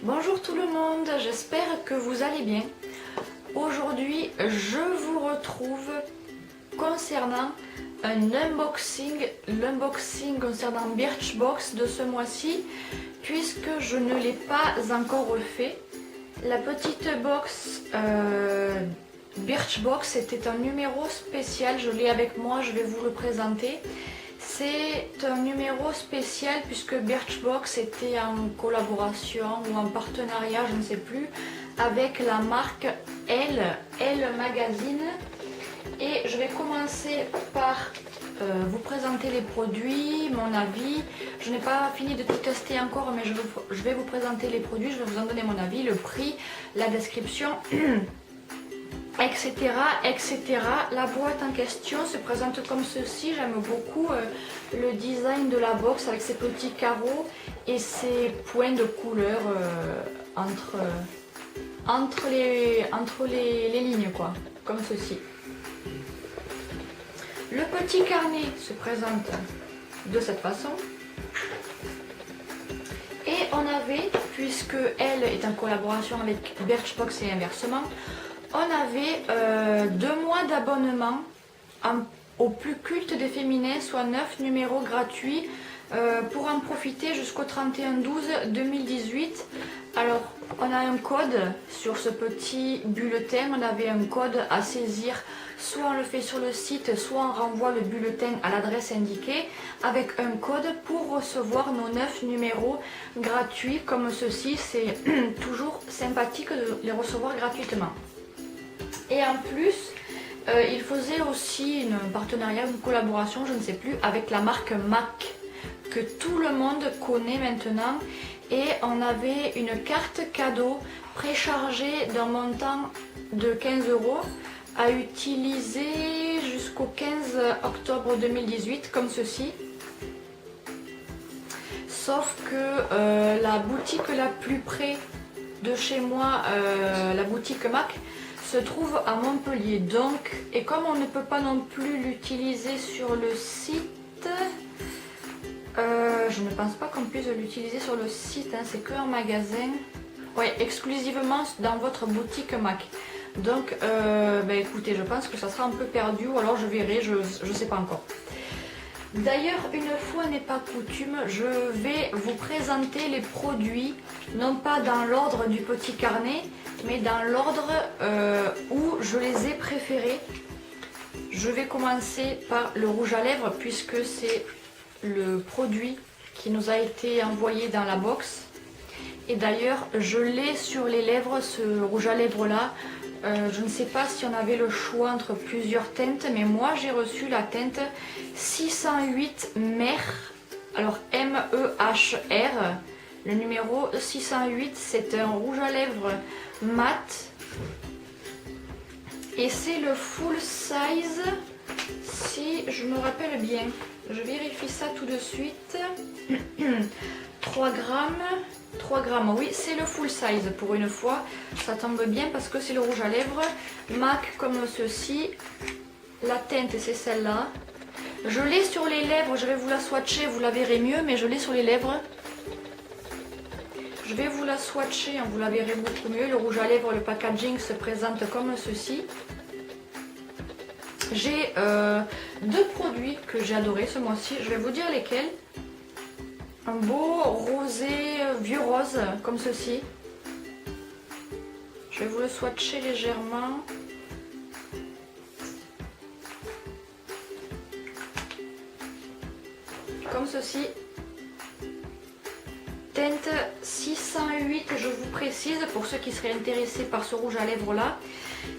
Bonjour tout le monde, j'espère que vous allez bien. Aujourd'hui, je vous retrouve concernant l'unboxing concernant Birchbox de ce mois-ci, puisque je ne l'ai pas encore fait. La petite box Birchbox était un numéro spécial, je l'ai avec moi, je vais vous le présenter. C'est un numéro spécial puisque Birchbox était en collaboration ou en partenariat, je ne sais plus, avec la marque Elle Magazine. Et je vais commencer par vous présenter les produits, mon avis. Je n'ai pas fini de tout tester encore, mais je vais vous présenter les produits, je vais vous en donner mon avis, le prix, la description. Etc, etc. La boîte en question se présente comme ceci. J'aime beaucoup le design de la box avec ses petits carreaux et ses points de couleur entre les lignes, quoi, comme ceci. Le petit carnet se présente de cette façon. Et on avait, puisque elle est en collaboration avec Birchbox et inversement, on avait 2 mois d'abonnement au plus culte des féminins, soit 9 numéros gratuits pour en profiter jusqu'au 31/12/2018. Alors, on a un code sur ce petit bulletin, on avait un code à saisir, soit on le fait sur le site, soit on renvoie le bulletin à l'adresse indiquée avec un code pour recevoir nos 9 numéros gratuits comme ceci. C'est toujours sympathique de les recevoir gratuitement. Et en plus, il faisait aussi un partenariat, une collaboration, je ne sais plus, avec la marque MAC, que tout le monde connaît maintenant. Et on avait une carte cadeau préchargée d'un montant de 15 € à utiliser jusqu'au 15 octobre 2018, comme ceci. Sauf que la boutique la plus près de chez moi, la boutique MAC, se trouve à Montpellier. Donc, et comme on ne peut pas non plus l'utiliser sur le site, je ne pense pas qu'on puisse l'utiliser sur le site, hein, c'est que en magasin. Ouais, exclusivement dans votre boutique MAC. Donc, écoutez, je pense que ça sera un peu perdu, ou alors je verrai, je ne sais pas encore. D'ailleurs, une fois n'est pas coutume, je vais vous présenter les produits, non pas dans l'ordre du petit carnet, mais dans l'ordre où je les ai préférés. Je vais commencer par le rouge à lèvres, puisque c'est le produit qui nous a été envoyé dans la box. Et d'ailleurs, je l'ai sur les lèvres, ce rouge à lèvres là. Je ne sais pas si on avait le choix entre plusieurs teintes, mais moi j'ai reçu la teinte 608 MER, alors M-E-H-R. Le numéro 608, c'est un rouge à lèvres mat et c'est le full size, si je me rappelle bien. Je vérifie ça tout de suite. 3 grammes. 3 grammes, oui, c'est le full size pour une fois. Ça tombe bien parce que c'est le rouge à lèvres MAC comme ceci. La teinte, c'est celle-là. Je l'ai sur les lèvres, je vais vous la swatcher, vous la verrez mieux, mais je l'ai sur les lèvres. Je vais vous la swatcher, vous la verrez beaucoup mieux. Le rouge à lèvres, le packaging se présente comme ceci. J'ai 2 produits que j'ai adoré ce mois-ci, je vais vous dire lesquels. Un beau rosé, vieux rose, comme ceci. Je vais vous le swatcher légèrement. Comme ceci. Teinte 608, je vous précise, pour ceux qui seraient intéressés par ce rouge à lèvres là.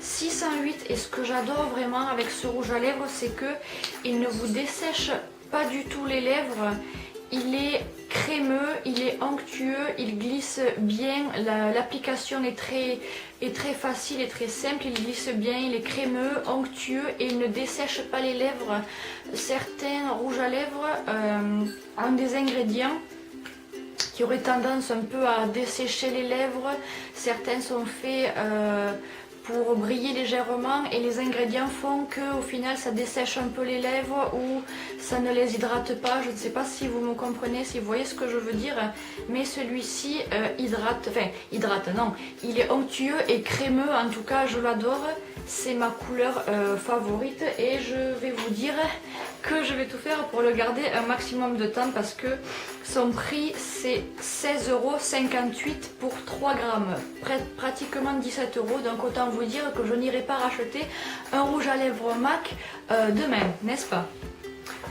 608, et ce que j'adore vraiment avec ce rouge à lèvres, c'est que il ne vous dessèche pas du tout les lèvres. Il est crémeux, il est onctueux, il glisse bien, l'application est très facile et très simple, il glisse bien, il est crémeux, onctueux et il ne dessèche pas les lèvres. Certains rouges à lèvres ont des ingrédients qui auraient tendance un peu à dessécher les lèvres, certains sont faits pour briller légèrement et les ingrédients font que au final ça dessèche un peu les lèvres ou ça ne les hydrate pas. Je ne sais pas si vous me comprenez, si vous voyez ce que je veux dire, mais celui-ci hydrate, non, il est onctueux et crémeux, en tout cas je l'adore, c'est ma couleur favorite et je vais vous dire que je vais tout faire pour le garder un maximum de temps parce que son prix c'est 16,58 € pour 3 grammes, pratiquement 17 €, donc autant vous dire que je n'irai pas racheter un rouge à lèvres MAC demain, n'est-ce pas?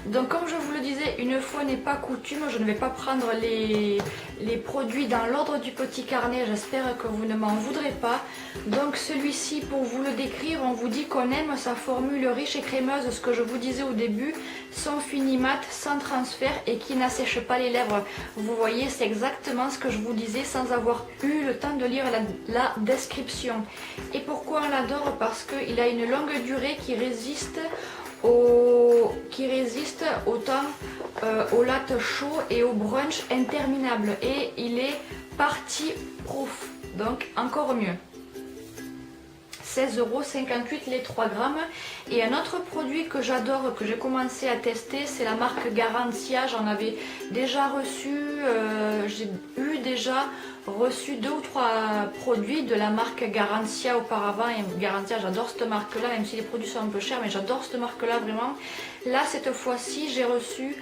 Donc comme je vous le disais, une fois n'est pas coutume, je ne vais pas prendre les produits dans l'ordre du petit carnet, j'espère que vous ne m'en voudrez pas. Donc celui-ci, pour vous le décrire, on vous dit qu'on aime sa formule riche et crémeuse, ce que je vous disais au début, son fini mat, sans transfert et qui n'assèche pas les lèvres. Vous voyez, c'est exactement ce que je vous disais sans avoir eu le temps de lire la description. Et pourquoi on l'adore? Parce qu'il a une longue durée qui résiste autant au latte chaud et au brunch interminable, et il est party proof, donc encore mieux. 16,58 € les 3 grammes. Et un autre produit que j'adore, que j'ai commencé à tester, c'est la marque Garantia. J'en avais déjà reçu, j'ai déjà reçu 2 ou 3 produits de la marque Garantia auparavant. Et Garantia, j'adore cette marque là, même si les produits sont un peu chers, mais j'adore cette marque là vraiment. Là cette fois-ci j'ai reçu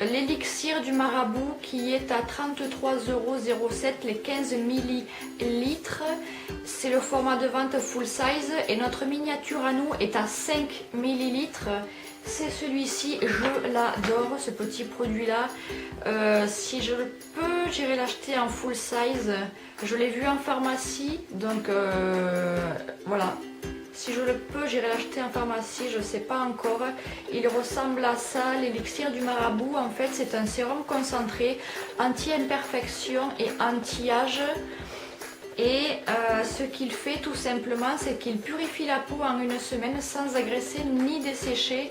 l'élixir du marabout qui est à 33,07 € les 15 ml. C'est le format de vente full size et notre miniature à nous est à 5 ml. C'est celui-ci, je l'adore ce petit produit là. Si je le peux, j'irai l'acheter en full size. Je l'ai vu en pharmacie, donc voilà. Si je le peux, j'irai l'acheter en pharmacie, je ne sais pas encore. Il ressemble à ça, l'élixir du marabout. En fait, c'est un sérum concentré, anti-imperfection et anti-âge. Et ce qu'il fait tout simplement, c'est qu'il purifie la peau en une semaine sans agresser ni dessécher.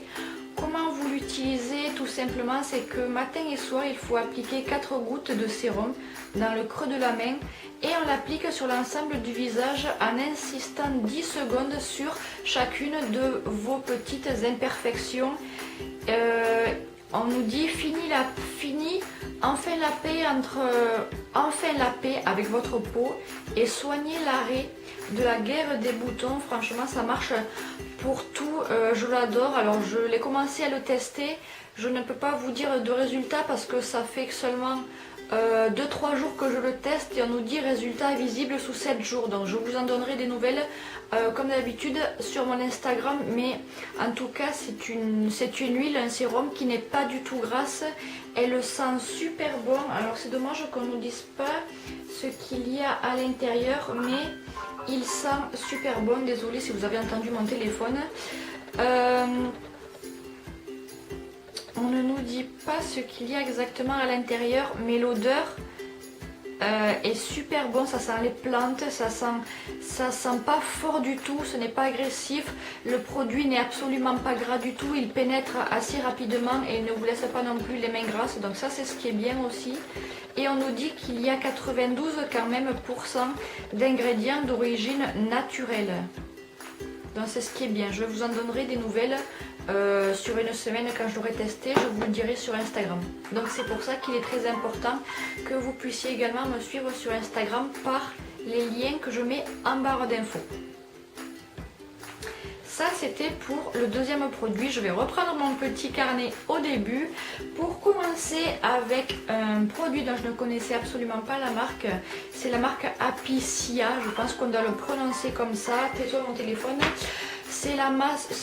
Comment vous l'utilisez? Tout simplement, c'est que matin et soir, il faut appliquer 4 gouttes de sérum dans le creux de la main et on l'applique sur l'ensemble du visage en insistant 10 secondes sur chacune de vos petites imperfections. On nous dit enfin la paix avec votre peau et soignez l'arrêt de la guerre des boutons. Franchement, ça marche pour tout. Je l'adore. Alors, je l'ai commencé à le tester. Je ne peux pas vous dire de résultat parce que ça fait que seulement 2-3 jours que je le teste et on nous dit résultat visible sous 7 jours. Donc, je vous en donnerai des nouvelles comme d'habitude sur mon Instagram. Mais en tout cas, c'est une huile, un sérum qui n'est pas du tout grasse. Elle sent super bon. Alors, c'est dommage qu'on ne nous dise pas ce qu'il y a à l'intérieur, mais il sent super bon. Désolée si vous avez entendu mon téléphone. On ne nous dit pas ce qu'il y a exactement à l'intérieur, mais l'odeur est super bon. Ça sent les plantes, ça sent pas fort du tout, ce n'est pas agressif. Le produit n'est absolument pas gras du tout, il pénètre assez rapidement et ne vous laisse pas non plus les mains grasses. Donc ça, c'est ce qui est bien aussi. Et on nous dit qu'il y a 92 quand même % d'ingrédients d'origine naturelle. Donc c'est ce qui est bien. Je vous en donnerai des nouvelles sur une semaine quand je l'aurai testé. Je vous le dirai sur Instagram. Donc c'est pour ça qu'il est très important que vous puissiez également me suivre sur Instagram par les liens que je mets en barre d'infos. Ça, c'était pour le deuxième produit. Je vais reprendre mon petit carnet au début pour commencer avec un produit dont je ne connaissais absolument pas la marque. C'est la marque Apicia. Je pense qu'on doit le prononcer comme ça. Tais-toi mon téléphone. C'est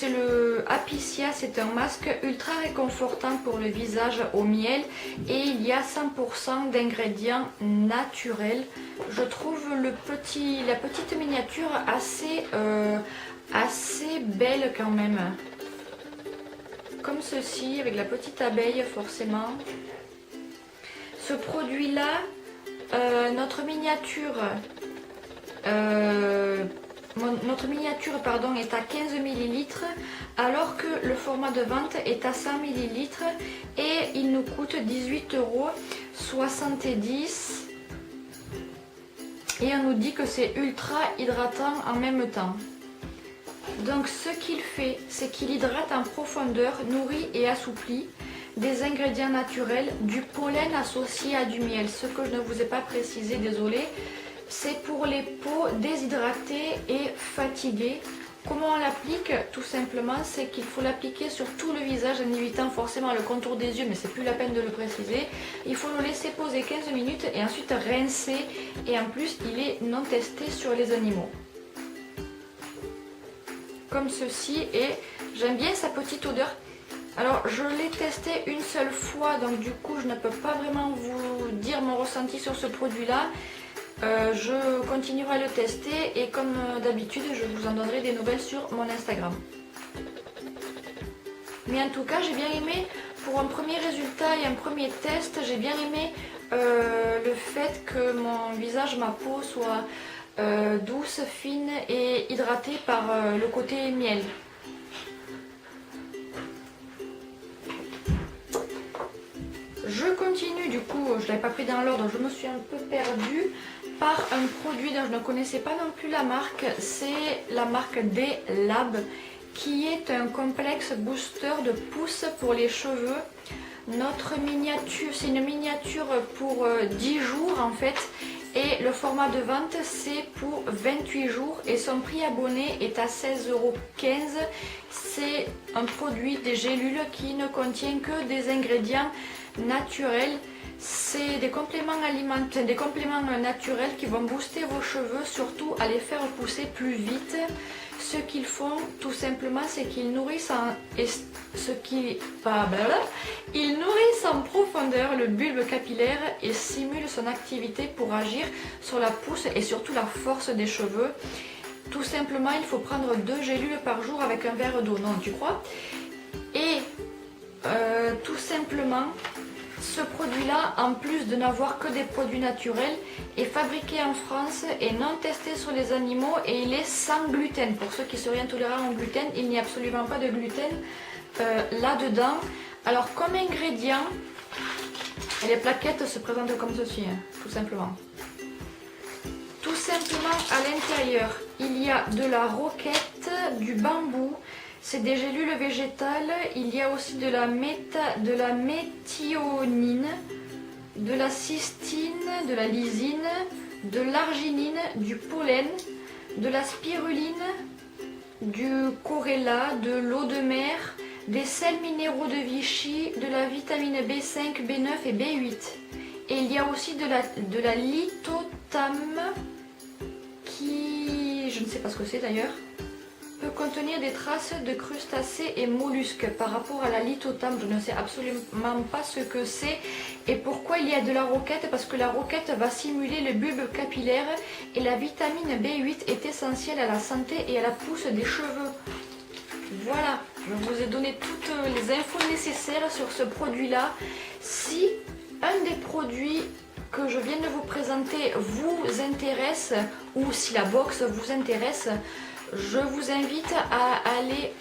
le Apicia, c'est un masque ultra réconfortant pour le visage au miel et il y a 100% d'ingrédients naturels. Je trouve la petite miniature assez belle quand même, comme ceci avec la petite abeille forcément. Ce produit là, notre miniature est à 15 ml alors que le format de vente est à 100 ml et il nous coûte 18,70 € et on nous dit que c'est ultra hydratant en même temps. Donc ce qu'il fait, c'est qu'il hydrate en profondeur, nourrit et assouplit des ingrédients naturels, du pollen associé à du miel. Ce que je ne vous ai pas précisé, désolé, c'est pour les peaux déshydratées et fatiguées. Comment on l'applique? Tout simplement, c'est qu'il faut l'appliquer sur tout le visage en évitant forcément le contour des yeux, mais c'est plus la peine de le préciser. Il faut le laisser poser 15 minutes et ensuite rincer. Et en plus, il est non testé sur les animaux. Comme ceci, et j'aime bien sa petite odeur. Alors, je l'ai testé une seule fois, donc du coup, je ne peux pas vraiment vous dire mon ressenti sur ce produit-là. Je continuerai à le tester et comme d'habitude je vous en donnerai des nouvelles sur mon Instagram. Mais en tout cas j'ai bien aimé, pour un premier résultat et un premier test, j'ai bien aimé le fait que mon visage, ma peau soit douce, fine et hydratée par le côté miel. Je continue, du coup je ne l'avais pas pris dans l'ordre, je me suis un peu perdue, par un produit dont je ne connaissais pas non plus la marque. C'est la marque D-Lab, qui est un complexe booster de pousse pour les cheveux. Notre miniature, c'est une miniature pour 10 jours en fait, et le format de vente c'est pour 28 jours et son prix abonné est à 16,15 €. C'est un produit des gélules qui ne contient que des ingrédients naturels. C'est des compléments alimentaires, des compléments naturels qui vont booster vos cheveux, surtout à les faire pousser plus vite. Ce qu'ils font tout simplement, c'est qu'ils nourrissent ils nourrissent en profondeur le bulbe capillaire et stimulent son activité pour agir sur la pousse et surtout la force des cheveux. Tout simplement, il faut prendre 2 gélules par jour avec un verre d'eau, non tu crois? Et tout simplement, ce produit-là, en plus de n'avoir que des produits naturels, est fabriqué en France et non testé sur les animaux et il est sans gluten. Pour ceux qui seraient intolérants au gluten, il n'y a absolument pas de gluten là-dedans. Alors comme ingrédient, les plaquettes se présentent comme ceci, hein, tout simplement. Tout simplement à l'intérieur, il y a de la roquette, du bambou. C'est des gélules végétales, il y a aussi de la méthionine, de la cystine, de la lysine, de l'arginine, du pollen, de la spiruline, du chlorella, de l'eau de mer, des sels minéraux de Vichy, de la vitamine B5, B9 et B8. Et il y a aussi de la lithotame qui, je ne sais pas ce que c'est d'ailleurs, peut contenir des traces de crustacés et mollusques. Par rapport à la lithotame, je ne sais absolument pas ce que c'est et pourquoi il y a de la roquette, parce que la roquette va stimuler le bulbe capillaire et la vitamine B8 est essentielle à la santé et à la pousse des cheveux. Voilà, je vous ai donné toutes les infos nécessaires sur ce produit-là. Si un des produits que je viens de vous présenter vous intéresse ou si la box vous intéresse, je vous invite à aller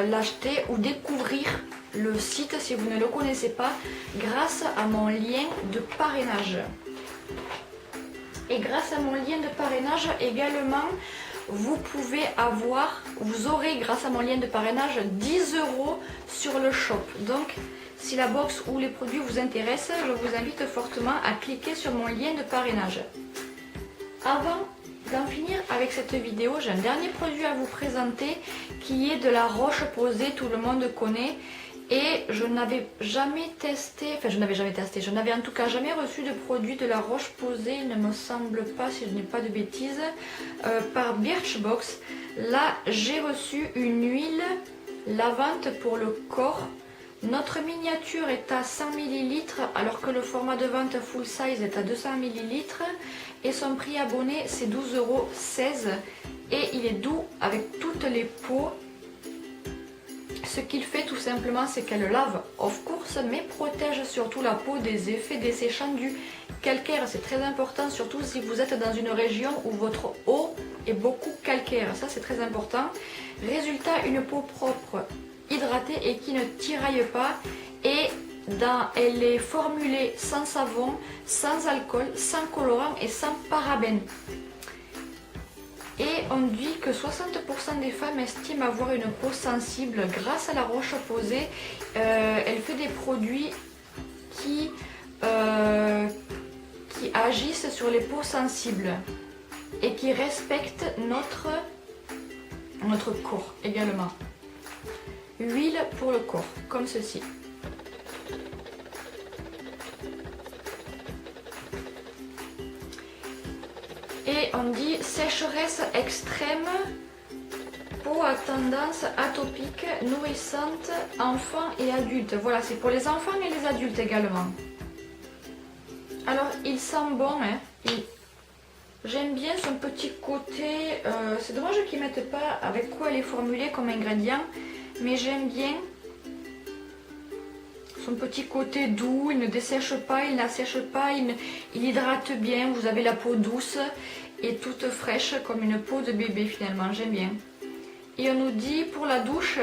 l'acheter ou découvrir le site si vous ne le connaissez pas grâce à mon lien de parrainage. Et grâce à mon lien de parrainage également, vous aurez grâce à mon lien de parrainage 10 € sur le shop. Donc si la box ou les produits vous intéressent, je vous invite fortement à cliquer sur mon lien de parrainage. Avant d'en finir avec cette vidéo, j'ai un dernier produit à vous présenter qui est de la roche posée, tout le monde connaît. Et je n'avais jamais testé, je n'avais en tout cas jamais reçu de produit de la roche posée, il ne me semble pas, si je n'ai pas de bêtises, par Birchbox. Là, j'ai reçu une huile lavante pour le corps. Notre miniature est à 100 ml alors que le format de vente full size est à 200 ml et son prix abonné c'est 12,16 € et il est doux avec toutes les peaux. Ce qu'il fait tout simplement, c'est qu'elle lave of course mais protège surtout la peau des effets desséchants du calcaire. C'est très important, surtout si vous êtes dans une région où votre eau est beaucoup calcaire, ça c'est très important. Résultat, une peau propre, hydratée et qui ne tiraille pas, et elle est formulée sans savon, sans alcool, sans colorant et sans parabènes. Et on dit que 60% des femmes estiment avoir une peau sensible grâce à la roche-posay. Elle fait des produits qui agissent sur les peaux sensibles et qui respectent notre corps également. Huile pour le corps, comme ceci. Et on dit sécheresse extrême, peau à tendance atopique, nourrissante, enfants et adultes. Voilà, c'est pour les enfants et les adultes également. Alors, il sent bon, hein. J'aime bien son petit côté. C'est dommage qu'ils ne mettent pas avec quoi elle est formulée comme ingrédient, mais j'aime bien son petit côté doux. Il ne dessèche pas, il n'assèche pas, il hydrate bien. Vous avez la peau douce et toute fraîche comme une peau de bébé finalement. J'aime bien. Et on nous dit pour la douche,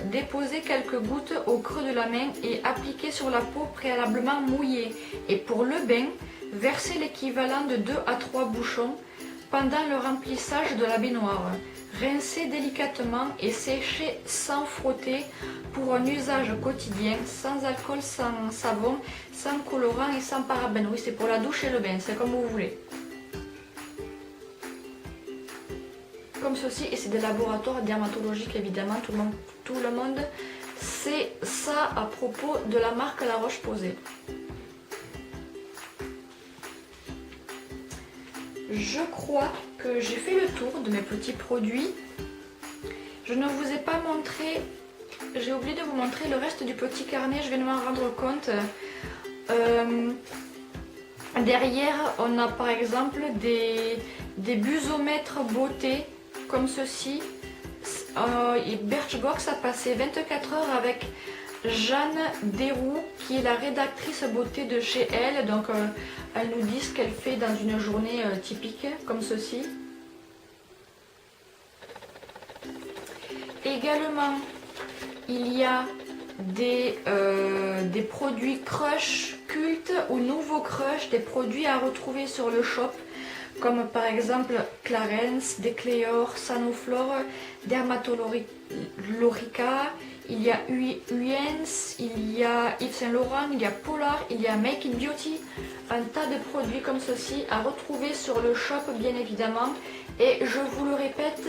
déposez quelques gouttes au creux de la main et appliquez sur la peau préalablement mouillée. Et pour le bain, versez l'équivalent de 2 à 3 bouchons pendant le remplissage de la baignoire. Rincez délicatement et séchez sans frotter pour un usage quotidien, sans alcool, sans savon, sans colorant et sans parabènes. Oui, c'est pour la douche et le bain, c'est comme vous voulez. Comme ceci, et c'est des laboratoires dermatologiques évidemment, tout le monde sait ça à propos de la marque La Roche-Posay. Je crois que j'ai fait le tour de mes petits produits. Je ne vous ai pas montré, j'ai oublié de vous montrer le reste du petit carnet, je viens de m'en rendre compte. Derrière, on a par exemple des busomètres beauté comme ceci. Et Birchbox a passé 24 heures avec Jeanne Desroux, qui est la rédactrice beauté de chez elle. Donc elle nous dit ce qu'elle fait dans une journée typique, comme ceci. Également, il y a des produits crush culte ou nouveaux crush, des produits à retrouver sur le shop, comme par exemple Clarins, Decleor, Sanoflore, Dermatologica, il y a Huyens, il y a Yves Saint Laurent, il y a Polar, il y a Make It Beauty, un tas de produits comme ceci à retrouver sur le shop bien évidemment. Et je vous le répète,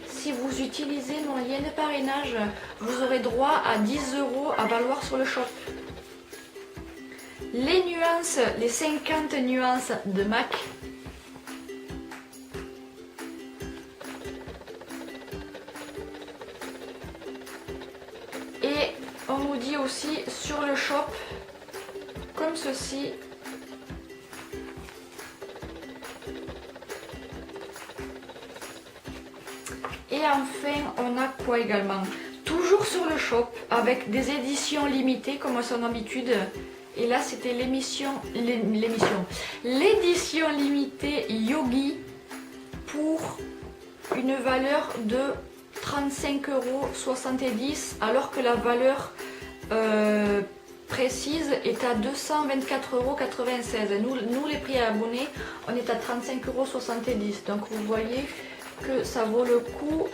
si vous utilisez mon lien de parrainage, vous aurez droit à 10 € à valoir sur le shop. Les nuances, les 50 nuances de MAC. Et on nous dit aussi sur le shop, comme ceci, et enfin on a quoi également? Toujours sur le shop, avec des éditions limitées comme à son habitude. Et là c'était l'édition limitée Yogi pour une valeur de 35,70 € alors que la valeur précise est à 224,96 €. Nous les prix à abonnés, on est à 35,70 €. Donc vous voyez que ça vaut le coup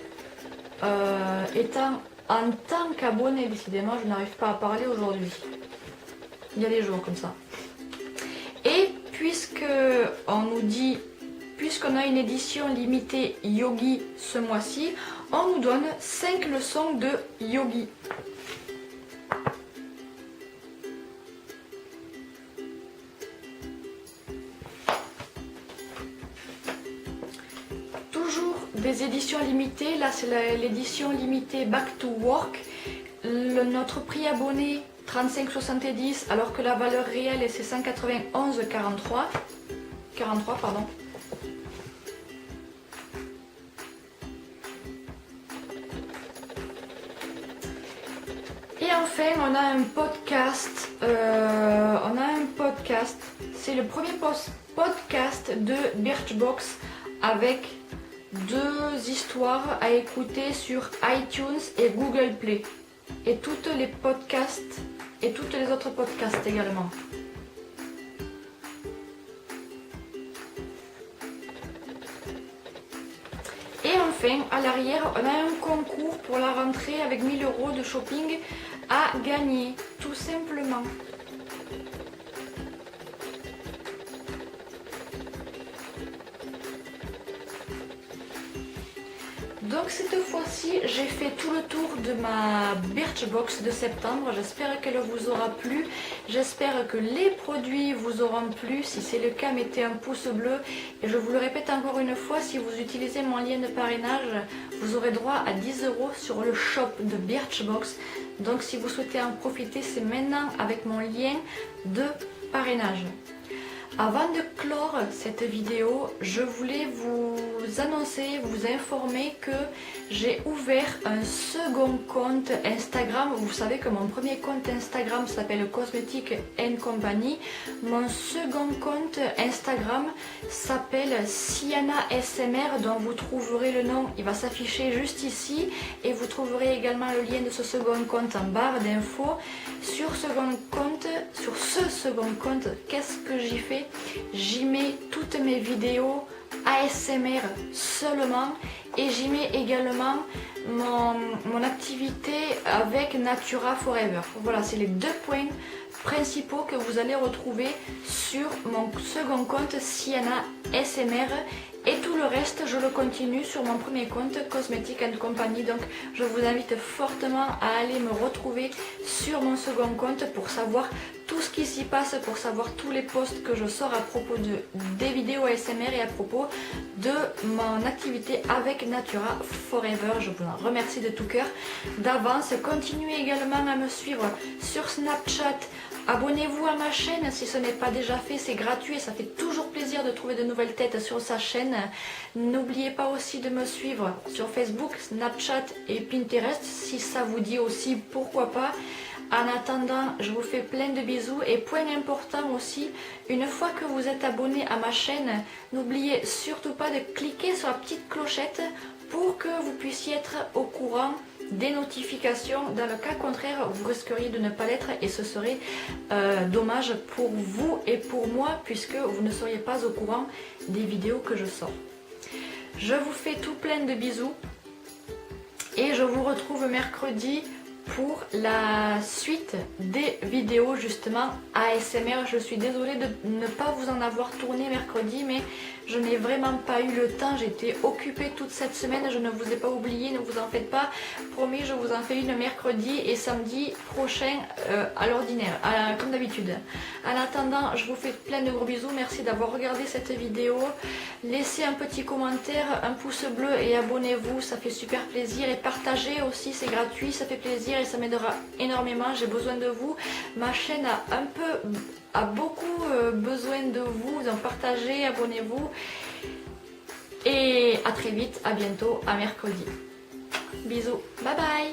étant en tant qu'abonné. Décidément, je n'arrive pas à parler aujourd'hui. Il y a des jours comme ça. Et puisqu'on nous dit, puisqu'on a une édition limitée Yogi ce mois-ci, on nous donne 5 leçons de Yogi. Toujours des éditions limitées. Là, c'est l'édition limitée Back to Work. Notre prix abonné 35,70 € alors que la valeur réelle c'est 191,43 pardon. Et enfin on a un podcast, c'est le premier podcast de Birchbox avec 2 histoires à écouter sur iTunes et Google Play. Et toutes les podcasts et toutes les autres podcasts également. enfin, à l'arrière, on a un concours pour la rentrée avec 1000 € de shopping à gagner, tout simplement. Donc cette fois-ci, j'ai fait tout le tour de ma Birchbox de septembre. J'espère qu'elle vous aura plu. J'espère que les produits vous auront plu. Si c'est le cas, mettez un pouce bleu. Et je vous le répète encore une fois, si vous utilisez mon lien de parrainage, vous aurez droit à 10 € sur le shop de Birchbox. Donc si vous souhaitez en profiter, c'est maintenant avec mon lien de parrainage. Avant de clore cette vidéo, je voulais vous annoncer, vous informer que j'ai ouvert un second compte Instagram. Vous savez que mon premier compte Instagram s'appelle Cosmetic & Company. Mon second compte Instagram s'appelle Siana SMR, dont vous trouverez le nom, il va s'afficher juste ici. Et vous trouverez également le lien de ce second compte en barre d'infos. Sur ce second compte, qu'est-ce que j'y fais? J'y mets toutes mes vidéos ASMR seulement et j'y mets également mon activité avec Natura Forever. Voilà, c'est les deux points principaux que vous allez retrouver sur mon second compte Siana SMR. Et tout le reste, je le continue sur mon premier compte Cosmetic & Company. Donc je vous invite fortement à aller me retrouver sur mon second compte pour savoir tout ce qui s'y passe, pour savoir tous les posts que je sors à propos des vidéos ASMR et à propos de mon activité avec Natura Forever. Je vous en remercie de tout cœur d'avance. Continuez également à me suivre sur Snapchat. Abonnez-vous à ma chaîne si ce n'est pas déjà fait, c'est gratuit et ça fait toujours plaisir de trouver de nouvelles têtes sur sa chaîne. N'oubliez pas aussi de me suivre sur Facebook, Snapchat et Pinterest si ça vous dit aussi, pourquoi pas. En attendant, je vous fais plein de bisous et point important aussi, une fois que vous êtes abonné à ma chaîne, n'oubliez surtout pas de cliquer sur la petite clochette pour que vous puissiez être au courant des notifications. Dans le cas contraire, vous risqueriez de ne pas l'être et ce serait dommage pour vous et pour moi puisque vous ne seriez pas au courant des vidéos que je sors. Je vous fais tout plein de bisous et je vous retrouve mercredi pour la suite des vidéos justement ASMR. Je suis désolée de ne pas vous en avoir tourné mercredi, mais je n'ai vraiment pas eu le temps, j'étais occupée toute cette semaine, je ne vous ai pas oublié, ne vous en faites pas, promis, je vous en fais une mercredi et samedi prochain à l'ordinaire, comme d'habitude. En attendant, je vous fais plein de gros bisous, merci d'avoir regardé cette vidéo, laissez un petit commentaire, un pouce bleu et abonnez-vous, ça fait super plaisir, et partagez aussi, c'est gratuit, ça fait plaisir et ça m'aidera énormément, j'ai besoin de vous, ma chaîne a beaucoup besoin de vous, donc partagez, abonnez-vous et à très vite, à bientôt, à mercredi. Bisous, bye bye.